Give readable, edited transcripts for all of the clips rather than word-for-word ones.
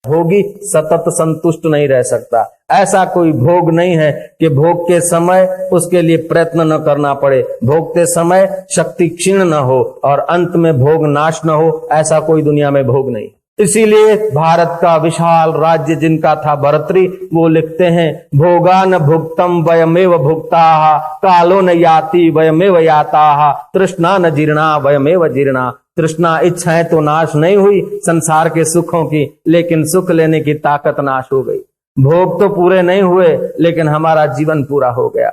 भोगी सतत संतुष्ट नहीं रह सकता। ऐसा कोई भोग नहीं है कि भोग के समय उसके लिए प्रयत्न न करना पड़े, भोगते समय शक्ति क्षीण न हो और अंत में भोग नाश न हो, ऐसा कोई दुनिया में भोग नहीं। इसीलिए भारत का विशाल राज्य जिनका था भर्तृ, वो लिखते हैं भोगा न भुक्तम वयमेव भुक्ताः, कालो न याति वयमेव याताः, तृष्णा न जीर्णा वयमेव जीर्णा। तृष्णा इच्छाएं तो नाश नहीं हुई संसार के सुखों की, लेकिन सुख लेने की ताकत नाश हो गई। भोग तो पूरे नहीं हुए लेकिन हमारा जीवन पूरा हो गया।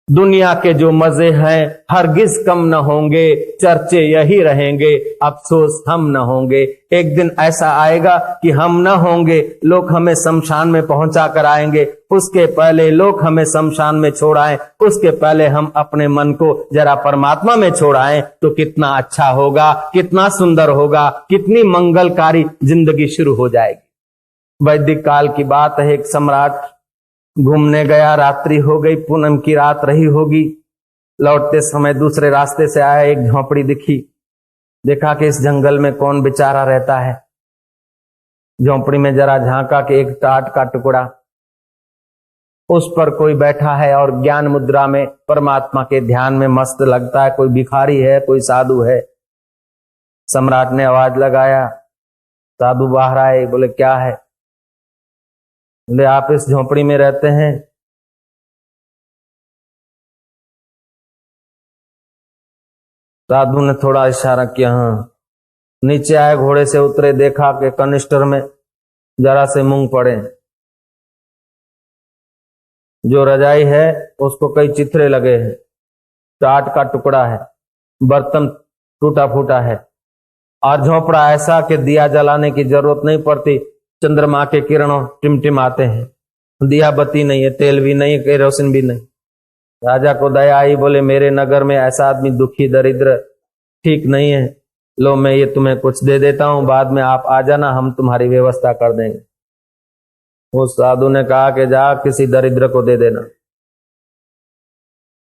दुनिया के जो मजे हैं हरगिज कम न होंगे, चर्चे यही रहेंगे, अफसोस हम न होंगे। एक दिन ऐसा आएगा कि हम न होंगे, लोग हमें शमशान में पहुंचा कर आएंगे, उसके पहले लोग हमें शमशान में छोड़ाएं, उसके पहले हम अपने मन को जरा परमात्मा में छोड़ाएं तो कितना अच्छा होगा, कितना सुंदर होगा, कितनी मंगलकारी जिंदगी शुरू हो जाएगी। वैदिक काल की बात है, एक सम्राट घूमने गया, रात्रि हो गई, पूनम की रात रही होगी। लौटते समय दूसरे रास्ते से आया, एक झोपड़ी दिखी, देखा कि इस जंगल में कौन बेचारा रहता है। झोपड़ी में जरा झांका कि एक टाट का टुकड़ा, उस पर कोई बैठा है और ज्ञान मुद्रा में परमात्मा के ध्यान में मस्त लगता है। कोई भिखारी है, कोई साधु है। सम्राट ने आवाज लगाया, साधु बाहर आए, बोले क्या है? बोले आप इस झोपड़ी में रहते हैं? साधु ने थोड़ा इशारा किया, हाँ। नीचे आए, घोड़े से उतरे, देखा कि कनिस्टर में जरा से मूंग पड़े, जो रजाई है उसको कई चिथड़े लगे हैं, टाट का टुकड़ा है, बर्तन टूटा फूटा है और झोपड़ा ऐसा कि दिया जलाने की जरूरत नहीं पड़ती, चंद्रमा के किरणों टिमटिमाते हैं, दिया बत्ती नहीं है, तेल भी नहीं, केरोसिन भी नहीं। राजा को दया आई, बोले मेरे नगर में ऐसा आदमी दुखी दरिद्र ठीक नहीं है, लो मैं ये तुम्हें कुछ दे देता हूं, बाद में आप आ जाना, हम तुम्हारी व्यवस्था कर देंगे। उस साधु ने कहा कि जा किसी दरिद्र को दे देना।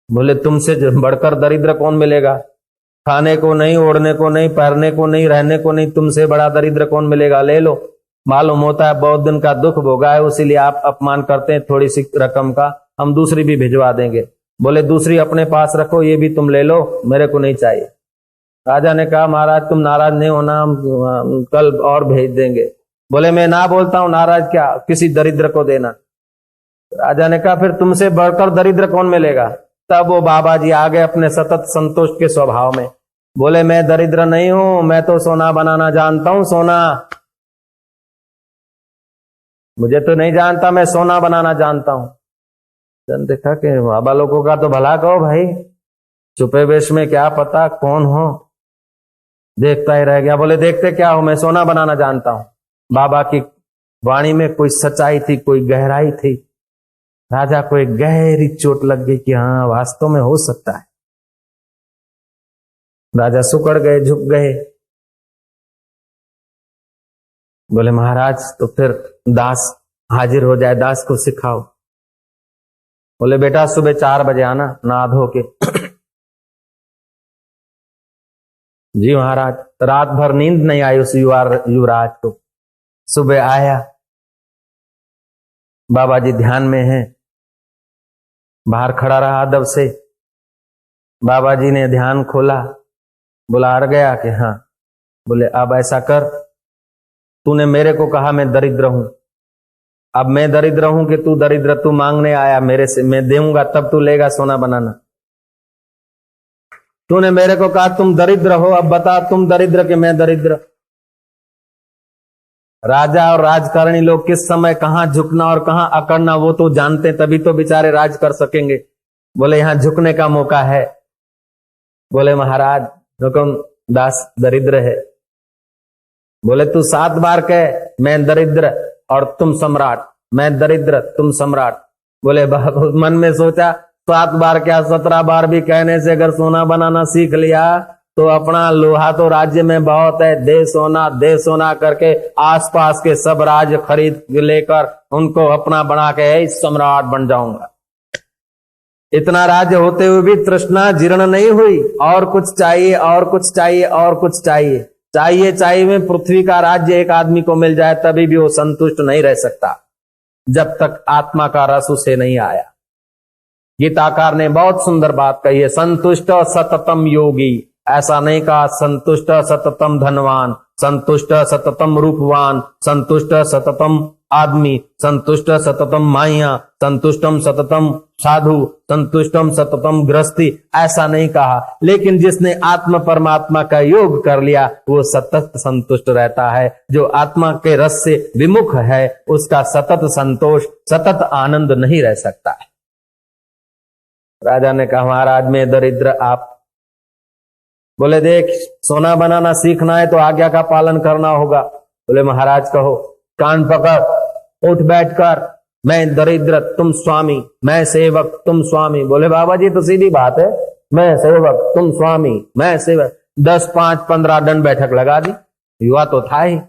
बोले तुमसे बढ़कर दरिद्र कौन मिलेगा? खाने को नहीं, ओढ़ने को नहीं, पहनने को नहीं, रहने को नहीं, तुमसे बड़ा दरिद्र कौन मिलेगा? ले लो। मालूम होता है बहुत दिन का दुख भोगा है, उसीलिए आप अपमान करते हैं थोड़ी सी रकम का, हम दूसरी भी भिजवा देंगे। बोले दूसरी अपने पास रखो, ये भी तुम ले लो, मेरे को नहीं चाहिए। राजा ने कहा महाराज तुम नाराज नहीं होना, हम कल और भेज देंगे। बोले मैं ना बोलता हूं, नाराज क्या, किसी दरिद्र को देना। राजा ने कहा फिर तुमसे बढ़कर दरिद्र कौन मिलेगा? तब वो बाबा जी आ गए अपने सतत संतोष के स्वभाव में। बोले मैं दरिद्र नहीं हूं, मैं तो सोना बनाना जानता हूं, सोना। मुझे तो नहीं जानता, मैं सोना बनाना जानता हूं। जन देखा कि बाबा लोगों का तो भला कहो भाई, छुपे वेश में क्या पता कौन हो, देखता ही रह गया। बोले देखते क्या हो, मैं सोना बनाना जानता हूं। बाबा की वाणी में कोई सच्चाई थी, कोई गहराई थी। राजा को एक गहरी चोट लग गई कि हाँ वास्तव में हो सकता है। राजा सुकड़ गए, झुक गए। बोले महाराज तो फिर दास हाजिर हो जाए, दास को सिखाओ। बोले बेटा सुबह 4 बजे आना नहा धो के। जी महाराज। रात भर नींद नहीं आई उस युवराज को। सुबह आया, बाबा जी ध्यान में हैं, बाहर खड़ा रहा अदब से। बाबा जी ने ध्यान खोला, बोला अड़ गया कि हाँ। बोले अब ऐसा कर, तूने मेरे को कहा मैं दरिद्र हूं, अब मैं दरिद्र हूं कि तू दरिद्र? तू मांगने आया मेरे से, मैं देऊंगा तब तू लेगा सोना बनाना। तूने मेरे को कहा तुम दरिद्र हो, अब बता तुम दरिद्र कि मैं दरिद्र? राजा और राजकारणी लोग किस समय कहां झुकना और कहां अकड़ना वो तो जानते, तभी तो बेचारे राज कर सकेंगे। बोले यहां झुकने का मौका है। बोले महाराज हुक्म, दास दरिद्र है। बोले तू 7 बार कह मैं दरिद्र और तुम सम्राट, मैं दरिद्र तुम सम्राट। बोले मन में सोचा 7 बार क्या 17 बार भी कहने से अगर सोना बनाना सीख लिया तो अपना लोहा तो राज्य में बहुत है, दे सोना करके आसपास के सब राज्य खरीद लेकर उनको अपना बना के सम्राट बन जाऊंगा। इतना राज्य होते हुए भी तृष्णा जीर्ण नहीं हुई, और कुछ चाहिए और कुछ चाहिए और कुछ चाहिए। चाहिए में पृथ्वी का राज्य एक आदमी को मिल जाए तभी भी वो संतुष्ट नहीं रह सकता जब तक आत्मा का रस उसे नहीं आया। गीताकार ने बहुत सुंदर बात कही है, संतुष्ट सततम योगी। ऐसा नहीं कहा संतुष्ट सततम धनवान, संतुष्ट सततम रूपवान, संतुष्ट सततम आदमी, संतुष्ट सततम माया, संतुष्टम सततम साधु, संतुष्टम सततम गृहस्थी, ऐसा नहीं कहा। लेकिन जिसने आत्म परमात्मा का योग कर लिया वो सतत संतुष्ट रहता है। जो आत्मा के रस से विमुख है उसका सतत संतोष, सतत आनंद नहीं रह सकता है। राजा ने कहा महाराज मैं दरिद्र आप। बोले देख सोना बनाना सीखना है तो आज्ञा का पालन करना होगा। बोले महाराज कहो। कान पकड़ उठ बैठकर, मैं दरिद्र तुम स्वामी, मैं सेवक तुम स्वामी। बोले बाबा जी तो सीधी बात है, मैं सेवक तुम स्वामी, मैं सेवक। 10 5 15 दंड बैठक लगा दी। युवा तो था ही।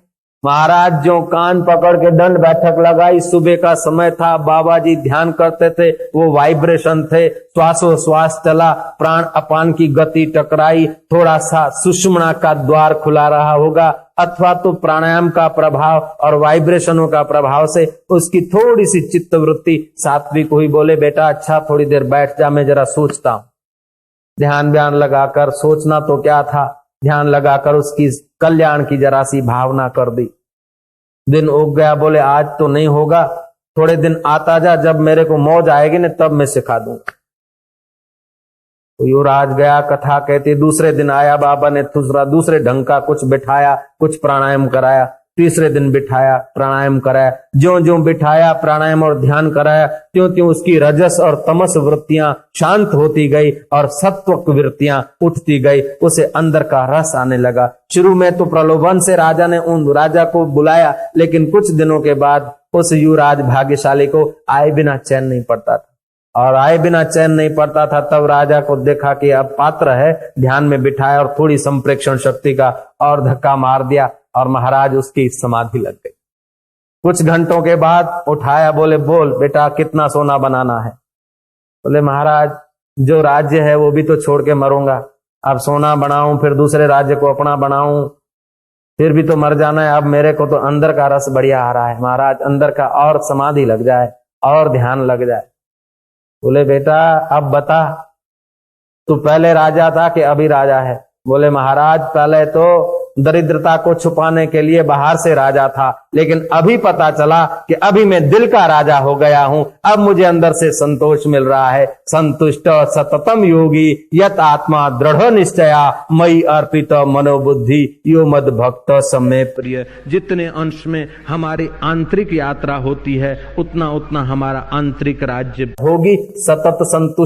महाराज जो कान पकड़ के दंड बैठक लगाई, सुबह का समय था, बाबा जी ध्यान करते थे, वो वाइब्रेशन थे, श्वासोश्वास चला, प्राण अपान की गति टकराई, थोड़ा सा सुषुम्ना का द्वार खुला रहा होगा अथवा तो प्राणायाम का प्रभाव और वाइब्रेशनों का प्रभाव से उसकी थोड़ी सी चित्तवृत्ति सात्विक हुई। बोले बेटा अच्छा थोड़ी देर बैठ जा, मैं जरा सोचता हूं। ध्यान व्यान लगाकर, सोचना तो क्या था, ध्यान लगाकर उसकी कल्याण की जरा सी भावना कर दी। दिन उग गया। बोले आज तो नहीं होगा, थोड़े दिन आता जा, जब मेरे को मौज आएगी ना तब मैं सिखा दूंगा। तो युवराज गया, कथा कहती। दूसरे दिन आया, बाबा ने दूसरे ढंग का कुछ बिठाया, कुछ प्राणायाम कराया। तीसरे दिन बिठाया, प्राणायाम कराया। ज्यों ज्यों बिठाया प्राणायाम और ध्यान कराया त्यों त्यों उसकी रजस और तमस वृत्तियां शांत होती गई और सत्व वृत्तियां उठती गई। उसे अंदर का रस आने लगा। शुरू में तो प्रलोभन से राजा ने उन राजा को बुलाया, लेकिन कुछ दिनों के बाद उस युवराज भाग्यशाली को आए बिना चैन नहीं पड़ता था। और आए बिना चैन नहीं पड़ता था तब राजा को देखा कि अब पात्र है, ध्यान में बिठाया और थोड़ी संप्रेक्षण शक्ति का और धक्का मार दिया और महाराज उसकी समाधि लग गई। कुछ घंटों के बाद उठाया। बोले बोल बेटा कितना सोना बनाना है। बोले महाराज जो राज्य है वो भी तो छोड़ के मरूंगा, अब सोना बनाऊं फिर दूसरे राज्य को अपना बनाऊं, फिर भी तो मर जाना है। अब मेरे को तो अंदर का रस बढ़िया आ रहा है महाराज, अंदर का और समाधि लग जाए और ध्यान लग जाए। बोले बेटा अब बता तू पहले राजा था कि अभी राजा है। बोले महाराज पहले तो दरिद्रता को छुपाने के लिए बाहर से राजा था, लेकिन अभी पता चला कि अभी मैं दिल का राजा हो गया हूं। अब मुझे अंदर से संतोष मिल रहा है। संतुष्ट सततम योगी यत आत्मा दृढ़ निश्चया मई अर्पित मनोबुद्धि यो मद भक्त समय प्रिय। जितने अंश में हमारी आंतरिक यात्रा होती है उतना उतना हमारा आंतरिक राज्य होगी। सतत संतुष्ट